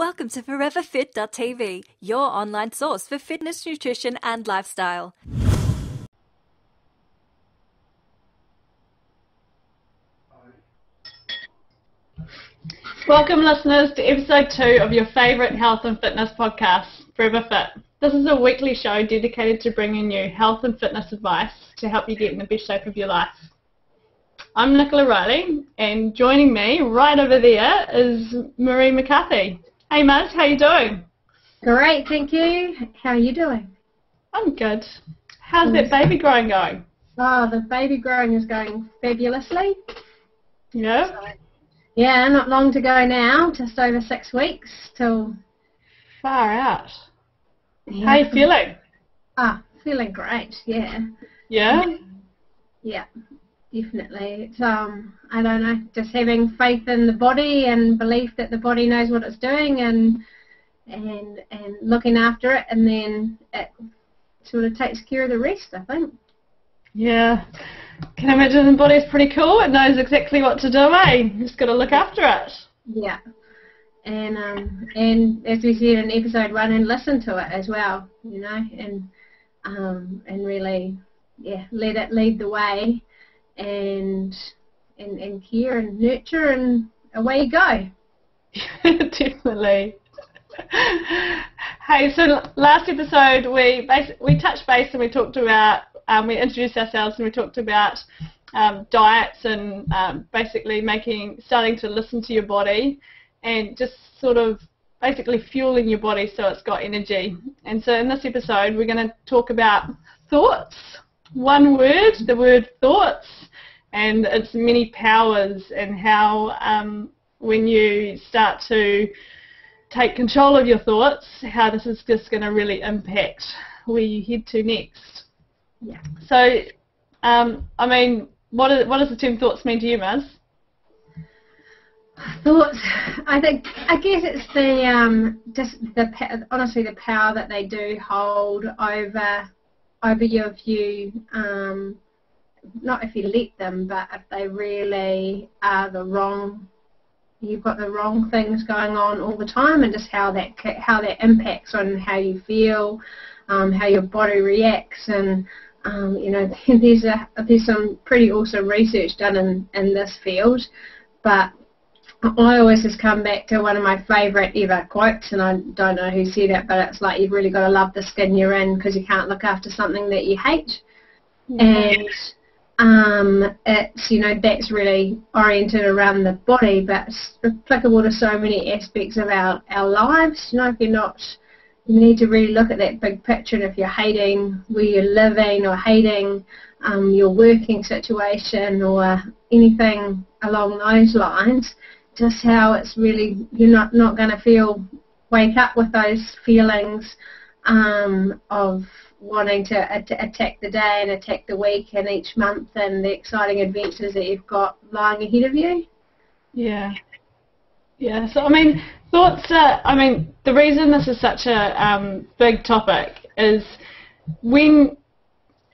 Welcome to ForeverFit.tv, your online source for fitness, nutrition and lifestyle. Welcome listeners to episode 2 of your favourite health and fitness podcast, Forever Fit. This is a weekly show dedicated to bringing you health and fitness advice to help you get in the best shape of your life. I'm Nicola Reilly, and joining me right over there is Maree McCarthy. Hey Maz, how you doing? Great, thank you. How are you doing? I'm good. How's that baby growing going? Oh, the baby growing is going fabulously. Yeah? Yeah, not long to go now, just over 6 weeks till... Far out. Yeah. How are you feeling? Feeling great, yeah. Yeah? Yeah, definitely. It's, I don't know, just having faith in the body and belief that the body knows what it's doing and looking after it, and then it sort of takes care of the rest, I think. Yeah. Can I imagine the body's pretty cool? It knows exactly what to do, eh? You just got to look after it. Yeah. And as we said in episode 1, and listen to it as well, you know, and really, yeah, let it lead the way, and care and nurture, and away you go. Definitely. Hey, so last episode we touched base and we talked about, we introduced ourselves and we talked about diets and basically starting to listen to your body and just sort of basically fueling your body so it's got energy. And so in this episode we're going to talk about thoughts. One word, the word thoughts, and its many powers, and how when you start to take control of your thoughts, how this is just going to really impact where you head to next. Yeah. So, I mean, what does the term thoughts mean to you, Maz? Thoughts, I guess it's honestly the power that they do hold over your view. Not if you let them, but if they really are you've got the wrong things going on all the time, and just how that impacts on how you feel, how your body reacts, and you know, there's some pretty awesome research done in this field. But I always just come back to one of my favourite ever quotes, and I don't know who said it, but it's like, you've really got to love the skin you're in, because you can't look after something that you hate. Mm-hmm. And it's, you know, that's really oriented around the body, but it's applicable to so many aspects of our lives. You know, if you're not, you need to really look at that big picture, and if you're hating where you're living, or hating your working situation, or anything along those lines, just how it's really, you're not going to wake up with those feelings of wanting to attack the day and attack the week and each month and the exciting adventures that you've got lying ahead of you. Yeah. Yeah, so I mean, thoughts are, I mean, the reason this is such a big topic is when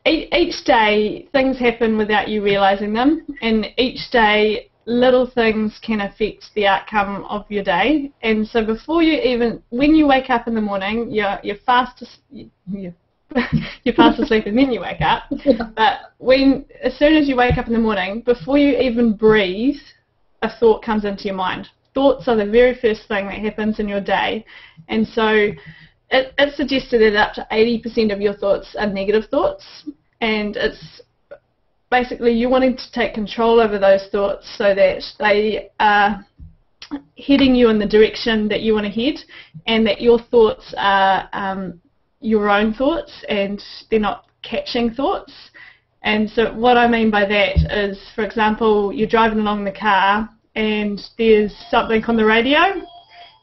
each day things happen without you realising them, and each day little things can affect the outcome of your day. And so when you wake up in the morning, you're fast asleep and then you wake up. But as soon as you wake up in the morning, before you even breathe, a thought comes into your mind. Thoughts are the very first thing that happens in your day. And so it's suggested that up to 80% of your thoughts are negative thoughts, and it's basically you wanting to take control over those thoughts so that they are heading you in the direction that you want to head, and that your thoughts are your own thoughts and they're not catching thoughts. And so what I mean by that is, for example, you're driving along the car and there's something on the radio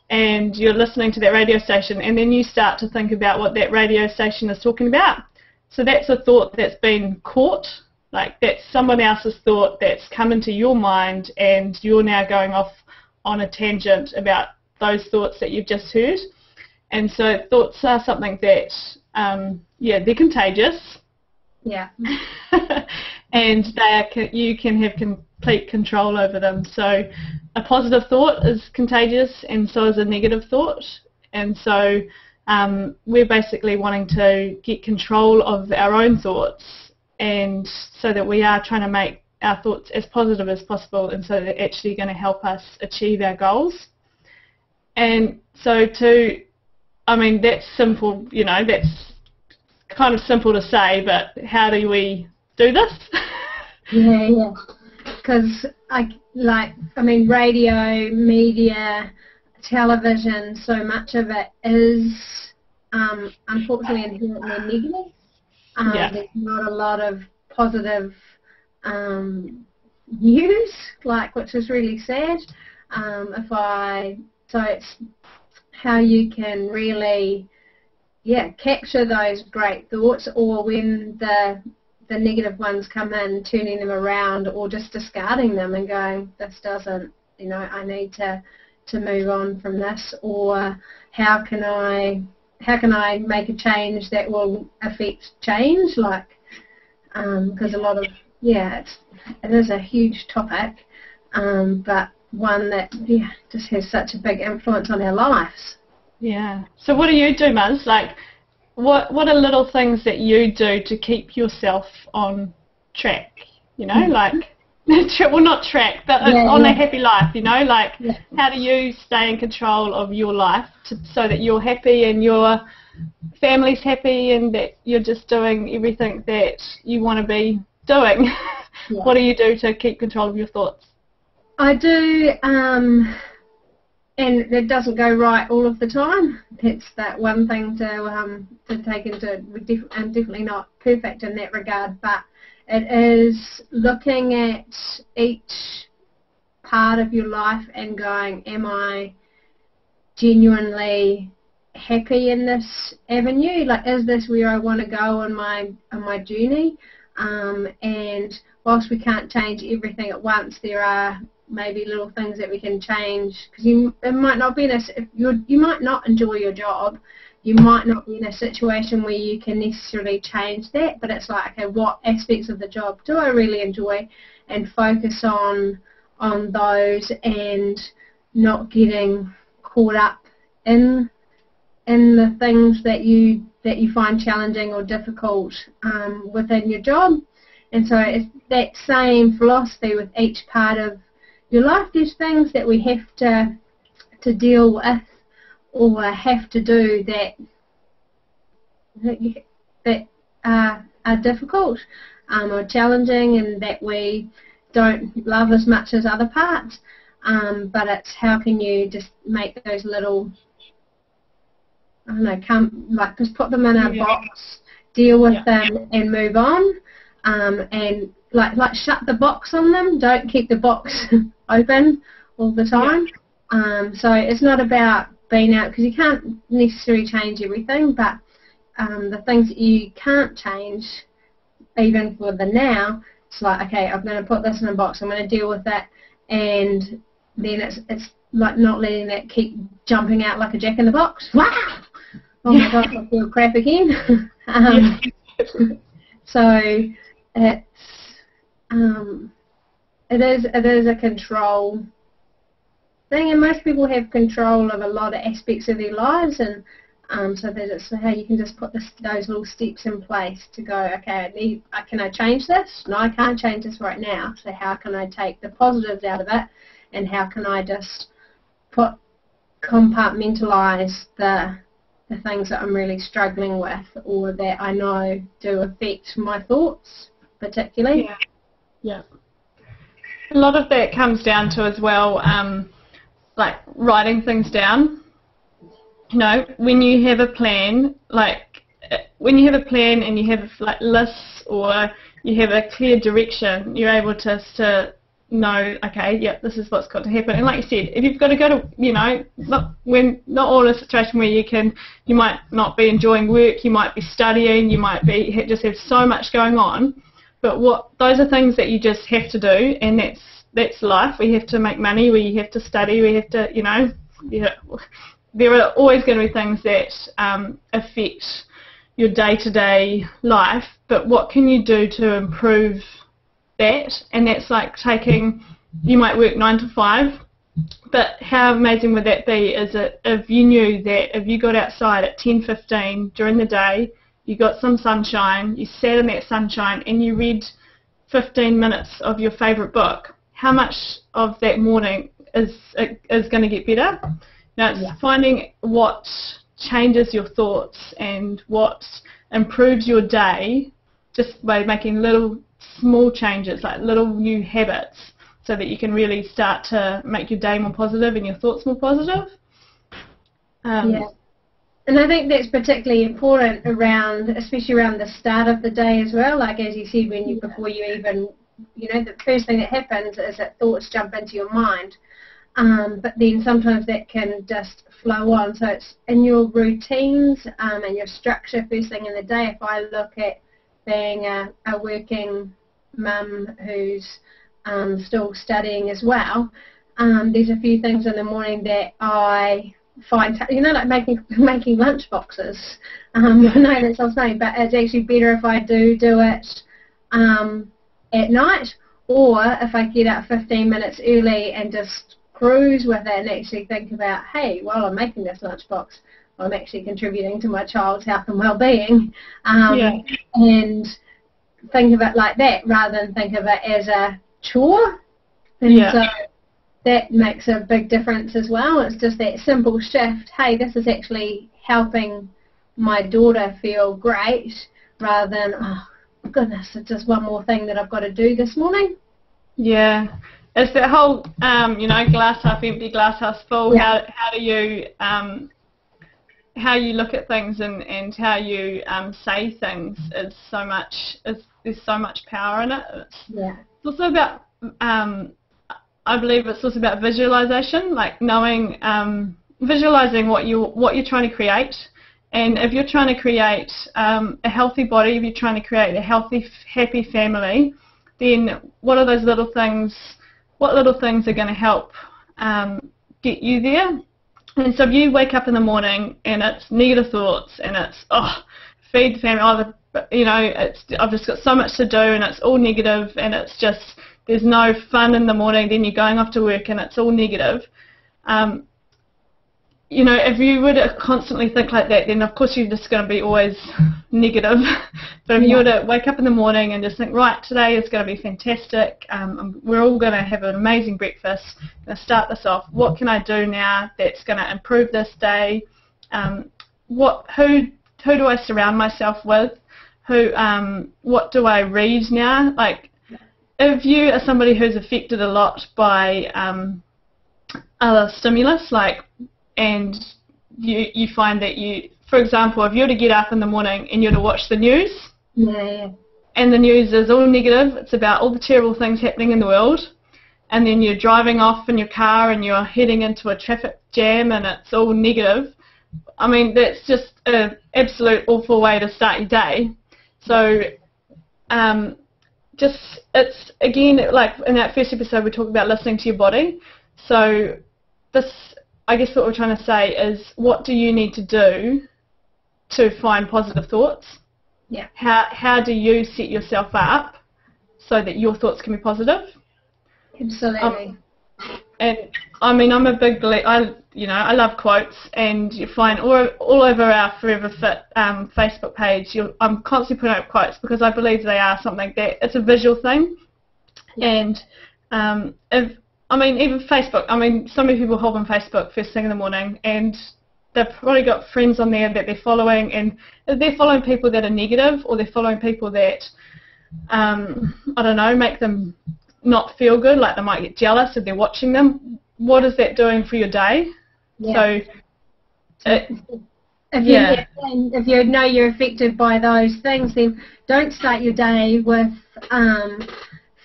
and you're listening to that radio station, and then you start to think about what that radio station is talking about. So that's a thought that's been caught. Like, that's someone else's thought that's come into your mind, and you're now going off on a tangent about those thoughts that you've just heard. And so thoughts are something that, they're contagious, Yeah. And you can have complete control over them. So a positive thought is contagious, and so is a negative thought. And so we're basically wanting to get control of our own thoughts, and so that we are trying to make our thoughts as positive as possible, and so they're actually going to help us achieve our goals. And so that's simple, that's kind of simple to say, but how do we do this? Yeah. Because radio, media, television, so much of it is unfortunately inherently negative. There's not a lot of positive news, which is really sad. So it's how you can really, capture those great thoughts, or when the negative ones come in, turning them around, or just discarding them and going, this doesn't, I need to move on from this, or how can I make a change that will affect change, because a lot of, it is a huge topic, but one that just has such a big influence on our lives. Yeah. So what do you do, Muz? What are little things that you do to keep yourself on track? Well, not track, but on a happy life. How do you stay in control of your life so that you're happy and your family's happy and that you're just doing everything that you want to be doing? Yeah. What do you do to keep control of your thoughts? I do, and it doesn't go right all of the time. That's that one thing to take into. I'm definitely not perfect in that regard, but it is looking at each part of your life and going, am I genuinely happy in this avenue? Is this where I want to go on my journey? And whilst we can't change everything at once, there are maybe little things that we can change, because you might not enjoy your job, you might not be in a situation where you can necessarily change that, but it's okay, what aspects of the job do I really enjoy, and focus on those, and not getting caught up in the things that you find challenging or difficult within your job. And so it's that same philosophy with each part of your life. There's things that we have to deal with or have to do that are difficult or challenging, and that we don't love as much as other parts. But it's how can you just make those little, just put them in a box, deal with them, and move on. And shut the box on them. Don't keep the box open all the time. So it's not about being out, because you can't necessarily change everything, but the things that you can't change, even for the now, it's okay, I'm going to put this in a box, I'm going to deal with that, and then it's not letting that keep jumping out like a jack in the box. Wow! Oh my gosh, I feel crap again. So it is a control thing, and most people have control of a lot of aspects of their lives, and so that it's how you can just put those little steps in place to go, okay, can I change this? No, I can't change this right now, so how can I take the positives out of it, and how can I just compartmentalise the things that I'm really struggling with, or that I know do affect my thoughts particularly. Yeah. A lot of that comes down to as well, writing things down. When you have a plan, and you have lists, or you have a clear direction, you're able to know, okay, this is what's got to happen. And like you said, if you've got to go to, not all in a situation where you might not be enjoying work, you might be studying, you might be just have so much going on, but those are things that you just have to do, and that's life. We have to make money, we have to study, we have to, there are always going to be things that affect your day-to-day life, but what can you do to improve that? And that's like you might work 9 to 5, but how amazing would that be is it if you knew that if you got outside at 10:15 during the day, you got some sunshine, you sat in that sunshine and you read 15 minutes of your favourite book, how much of that morning is going to get better? Now it's finding what changes your thoughts and what improves your day just by making little small changes, like little new habits, so that you can really start to make your day more positive and your thoughts more positive. And I think that's particularly important especially around the start of the day as well. Like as you said, before you even, the first thing that happens is that thoughts jump into your mind. But then sometimes that can just flow on. So it's in your routines and your structure first thing in the day. If I look at being a working mum who's still studying as well, there's a few things in the morning that I find, like making lunch boxes. I know that's what I'm saying, but it's actually better if I do it at night, or if I get up 15 minutes early and just cruise with it and actually think about, hey, while I'm making this lunchbox, I'm actually contributing to my child's health and well-being, and think of it like that rather than think of it as a chore. And so that makes a big difference as well. It's just that simple shift. Hey, this is actually helping my daughter feel great, rather than, oh goodness, it's just one more thing that I've got to do this morning. Yeah, it's that whole glass half empty, glass half full. How do you how you look at things and how you say things is so much. There's so much power in it. It's also about I believe it's also about visualization, like knowing, visualizing what you're trying to create. And if you're trying to create a healthy body, if you're trying to create a healthy, happy family, then what are those little things? What little things are going to help get you there? And so if you wake up in the morning and it's negative thoughts and it's feed the family, I've just got so much to do and it's all negative and it's just there's no fun in the morning. Then you're going off to work and it's all negative. If you were to constantly think like that, then of course you're just going to be always negative. But if you were to wake up in the morning and just think, right, today is going to be fantastic, we're all going to have an amazing breakfast, I'm going to start this off, what can I do now that's going to improve this day? Who do I surround myself with? What do I read now? Like, if you are somebody who's affected a lot by other stimulus, and you find that for example, if you were to get up in the morning and you were to watch the news, and the news is all negative, it's about all the terrible things happening in the world, and then you're driving off in your car and you're heading into a traffic jam and it's all negative, I mean, that's just an absolute awful way to start your day. So it's again, like in that first episode we talked about listening to your body. So I guess what we're trying to say is, what do you need to do to find positive thoughts? Yeah. How do you set yourself up so that your thoughts can be positive? Absolutely. And I mean, I'm a big believer. I love quotes, and you find all over our Forever Fit Facebook page, I'm constantly putting up quotes because I believe they are something that it's a visual thing, and even Facebook, so many people hop on Facebook first thing in the morning and they've probably got friends on there that they're following, and if they're following people that are negative or they're following people that, make them not feel good, like they might get jealous if they're watching them, what is that doing for your day? Yeah. So, if you know you're affected by those things, then don't start your day with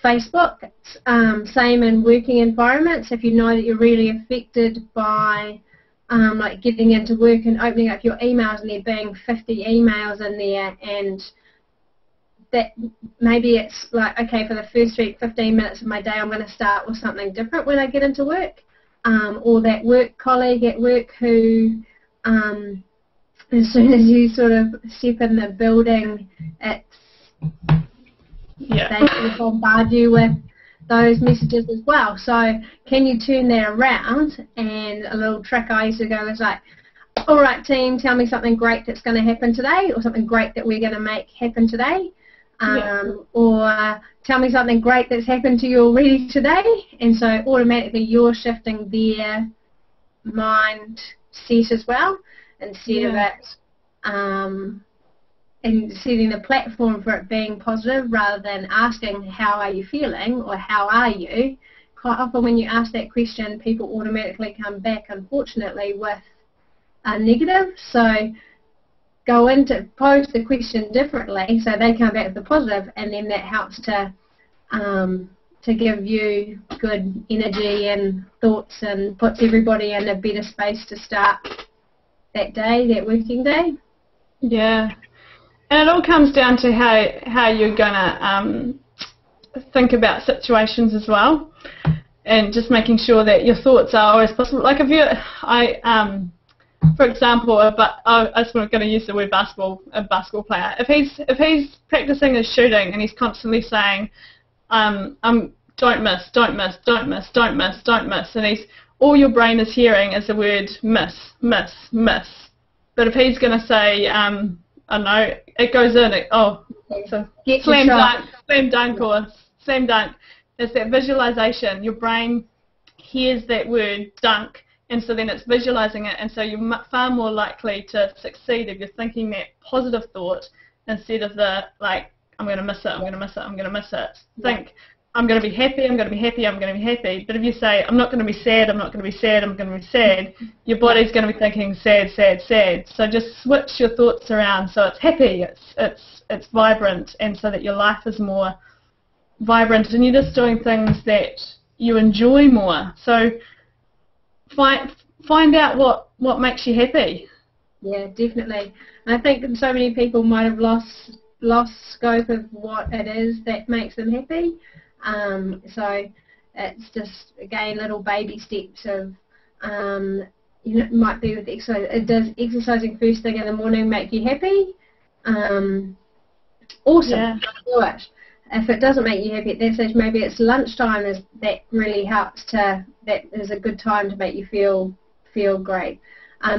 Facebook. Same in working environments. If you know that you're really affected by like getting into work and opening up your emails and there being 50 emails in there, and that maybe it's like, okay, for the first 15 minutes of my day I'm going to start with something different when I get into work, or that work colleague at work who as soon as you sort of step in the building, they sort of bombard you with those messages as well. So can you turn that around? And a little trick I used to go is like, all right, team, tell me something great that's going to happen today, or something great that we're going to make happen today. Or tell me something great that's happened to you already today. And so automatically you're shifting their mindset as well, instead of it and setting the platform for it being positive rather than asking how are you feeling or how are you. Quite often when you ask that question, people automatically come back, unfortunately, with a negative. So go into pose the question differently so they come back with the positive, and then that helps to give you good energy and thoughts and puts everybody in a better space to start that day, that working day. Yeah, and it all comes down to how you're gonna think about situations as well, and just making sure that your thoughts are always possible. Like if for example, I was going to use the word basketball, a basketball player. If he's practicing his shooting and he's constantly saying, don't miss, don't miss, don't miss, don't miss, don't miss, and all your brain is hearing is the word miss, miss, miss. But if he's going to say, I don't know, it goes in, so slam dunk, or slam dunk. It's that visualization. Your brain hears that word dunk, and so then it's visualizing it, and so you're far more likely to succeed if you're thinking that positive thought instead of the, like, I'm going to miss it, I'm going to miss it, I'm going to miss it. Think, I'm going to be happy, I'm going to be happy, I'm going to be happy. But if you say, I'm not going to be sad, I'm not going to be sad, I'm going to be sad, your body's going to be thinking sad, sad, sad. So just switch your thoughts around so it's happy, it's vibrant, and so that your life is more vibrant and you're just doing things that you enjoy more. So find out what makes you happy. Yeah, definitely. And I think so many people might have lost scope of what it is that makes them happy. So it's just, again, little baby steps of, it might be with exercise. Does exercising first thing in the morning make you happy? Awesome, do it. If it doesn't make you happy at that stage, maybe it's lunchtime that really helps that is a good time to make you feel great.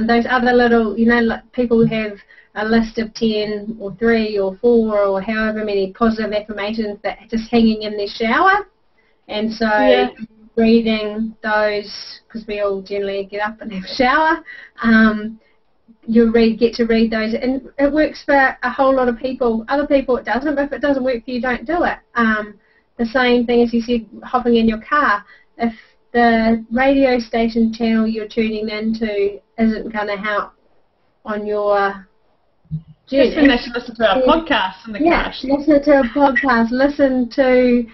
Those other little, like people have a list of 10 or 3 or 4 or however many positive affirmations that are just hanging in their shower. And so reading those, because we all generally get up and have a shower, get to read those, and it works for a whole lot of people. Other people it doesn't, but if it doesn't work for you, don't do it. The same thing as you said, hopping in your car. If the radio station channel you're tuning into isn't going to help on your journey, listen to our podcast in the car. Listen to a podcast. Listen to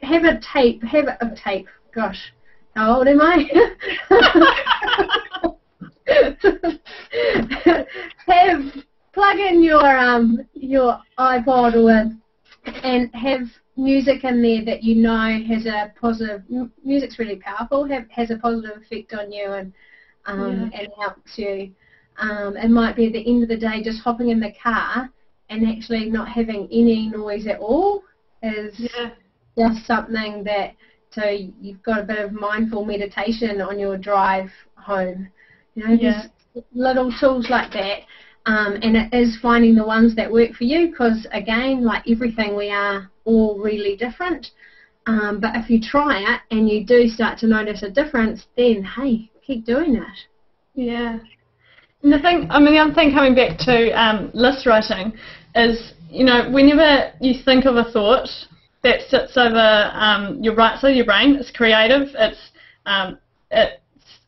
have a tape. Gosh, how old am I? Plug in your iPod and have music in there that you know has a positive. Music's really powerful. Has a positive effect on you and helps you. It might be at the end of the day just hopping in the car and actually not having any noise at all is just something that, so you've got a bit of mindful meditation on your drive home. There's little tools like that, and it is finding the ones that work for you, because again, like everything, we are all really different, but if you try it and you do start to notice a difference, then hey, keep doing it. Yeah. And the other thing coming back to list writing is, whenever you think of a thought that sits over your right side of your brain, it's creative,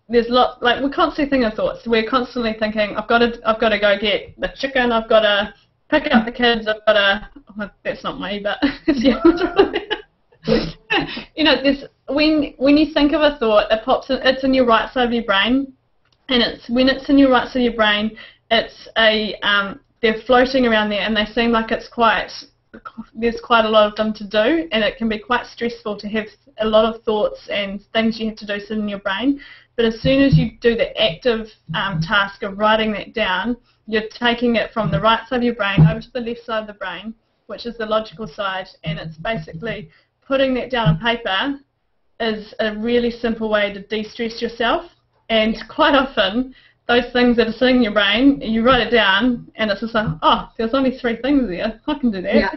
there's lots, like, we're constantly thinking of thoughts. We're constantly thinking, I've got to go get the chicken, I've got to pick up the kids, I've got to, that's not me, but there's, when you think of a thought, it pops in, it's in your right side of your brain, and when it's in your right side of your brain, it's they're floating around there, and they seem like there's quite a lot of them to do, and it can be quite stressful to have a lot of thoughts and things you have to do sit in your brain. But as soon as you do the active task of writing that down, you're taking it from the right side of your brain over to the left side of the brain, which is the logical side, and it's basically putting that down on paper is a really simple way to de-stress yourself. And quite often, those things that are sitting in your brain, you write it down, and it's just like, oh, there's only 3 things there. I can do that. Yeah.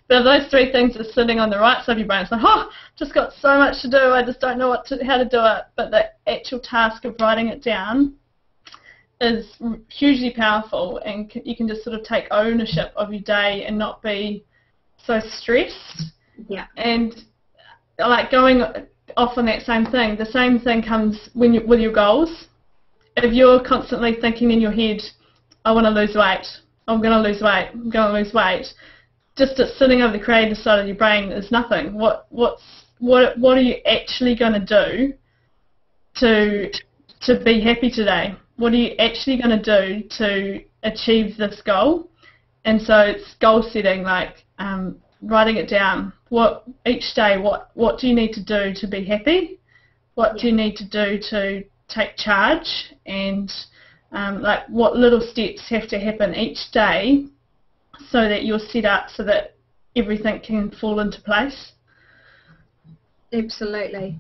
But those 3 things are sitting on the right side of your brain. It's like, oh, just got so much to do. I just don't know how to do it. But the actual task of writing it down is hugely powerful, and you can just sort of take ownership of your day and not be so stressed. Yeah. And like going off on that same thing, the same thing comes with your goals. If you're constantly thinking in your head, I want to lose weight, I'm going to lose weight, I'm going to lose weight, just it sitting over the creative side of your brain is nothing. What are you actually going to do to be happy today? What are you actually going to do to achieve this goal? And so it's goal setting, like writing it down. Each day, what do you need to do to be happy? What do you need to do to take charge? And like what little steps have to happen each day so that you're set up so that everything can fall into place? Absolutely.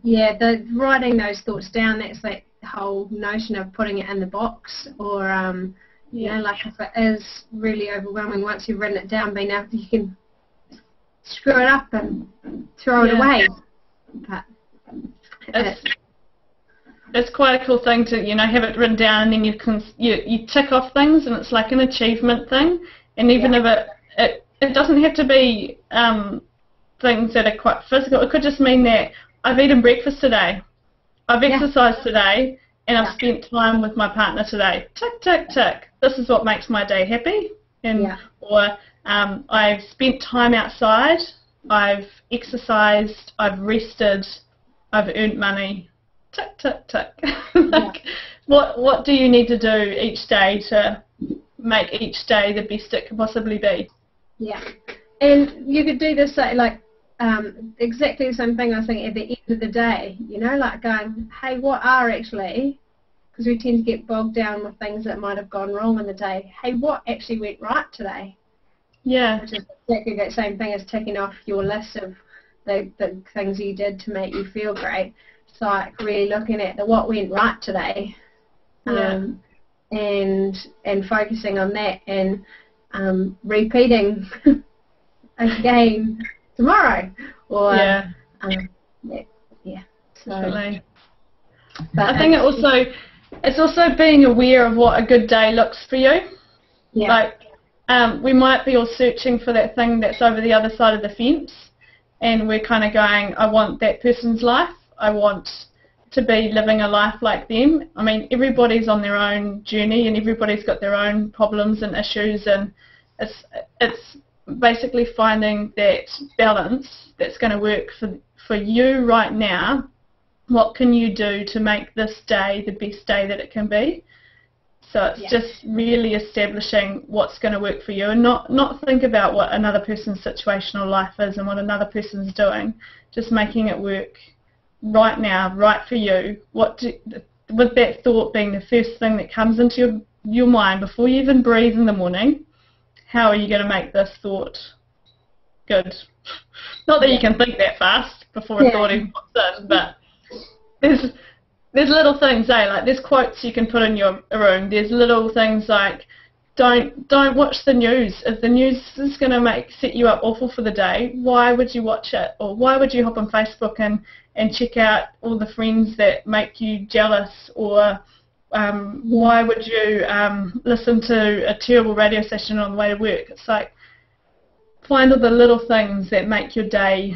Yeah, writing those thoughts down, that's that whole notion of putting it in the box, or you know, like if it is really overwhelming, once you've written it down, being able to, you can screw it up and throw it away. But it's quite a cool thing to, you know, have it written down, and then you tick off things, and it's like an achievement thing. And even if it doesn't have to be things that are quite physical. It could just mean that I've eaten breakfast today, I've exercised today, and I've spent time with my partner today. Tick, tick, tick. This is what makes my day happy. And or I've spent time outside, I've exercised, I've rested, I've earned money. Tick, tick, tick. Like, what do you need to do each day to make each day the best it can possibly be? Yeah. And you could do this, like, exactly the same thing, I think, at the end of the day, you know, like going, hey, what are actually, because we tend to get bogged down with things that might have gone wrong in the day, hey, what actually went right today? Yeah. Which is exactly that same thing as ticking off your list of the things you did to make you feel great. It's like really looking at the what went right today, and focusing on that, and repeating again tomorrow, or So, but I think it's also being aware of what a good day looks for you. Yeah. Like we might be all searching for that thing that's over the other side of the fence, and we're kind of going, I want that person's life. I want to be living a life like them. I mean, everybody's on their own journey, and everybody's got their own problems and issues, and it's basically finding that balance that's going to work for you right now. What can you do to make this day the best day that it can be? So it's just really establishing what's going to work for you, and not think about what another person's situation or life is and what another person's doing. Just making it work right now, right for you. With that thought being the first thing that comes into your mind before you even breathe in the morning. How are you going to make this thought good? Not that you can think that fast before a thought even pops in, but there's little things, like there's quotes you can put in your room. There's little things like don't watch the news. If the news is going to set you up awful for the day, why would you watch it? Or why would you hop on Facebook and check out all the friends that make you jealous? Or why would you listen to a terrible radio station on the way to work? It's like, find all the little things that make your day,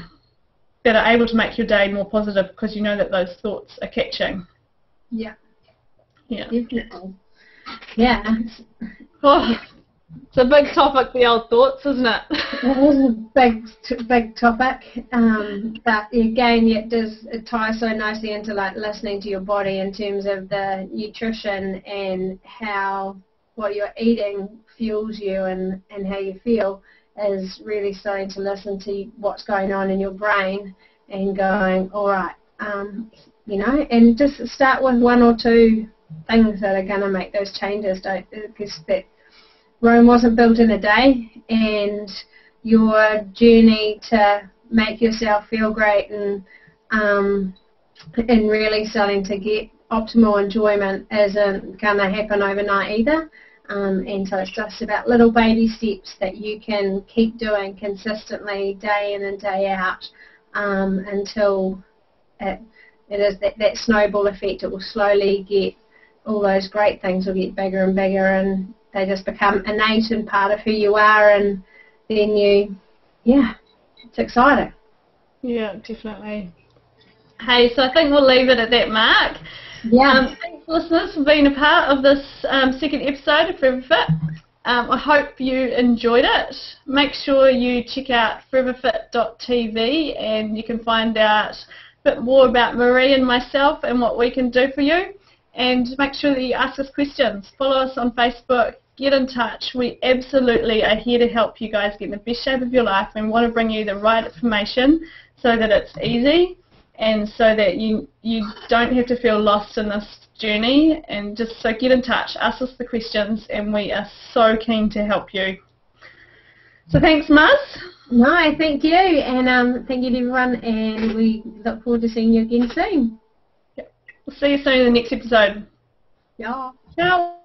that are able to make your day more positive, because you know that those thoughts are catching. Yeah. Yeah. Definitely. Yeah. Oh, it's a big topic, the old thoughts, isn't it? It is a big topic, but again, it ties so nicely into like listening to your body in terms of the nutrition and how what you're eating fuels you and how you feel, is really starting to listen to what's going on in your brain and going, all right, you know, and just start with one or two things that are going to make those changes. Because that Rome wasn't built in a day, and your journey to make yourself feel great and really starting to get optimal enjoyment isn't going to happen overnight either. And so it's just about little baby steps that you can keep doing consistently day in and day out until it is that snowball effect. It will slowly get, all those great things will get bigger and bigger, and they just become innate and part of who you are, and then it's exciting. Yeah, definitely. Hey, so I think we'll leave it at that, Mark. Yeah. Thanks, listeners, for being a part of this second episode of Forever Fit. I hope you enjoyed it. Make sure you check out foreverfit.tv, and you can find out a bit more about Maree and myself and what we can do for you. And make sure that you ask us questions. Follow us on Facebook. Get in touch. We absolutely are here to help you guys get in the best shape of your life, and want to bring you the right information so that it's easy, and so that you don't have to feel lost in this journey. And just so get in touch, ask us the questions, and we are so keen to help you. So thanks, Maz. No, thank you, and thank you to everyone, and we look forward to seeing you again soon. We'll see you soon in the next episode. Yeah. Ciao.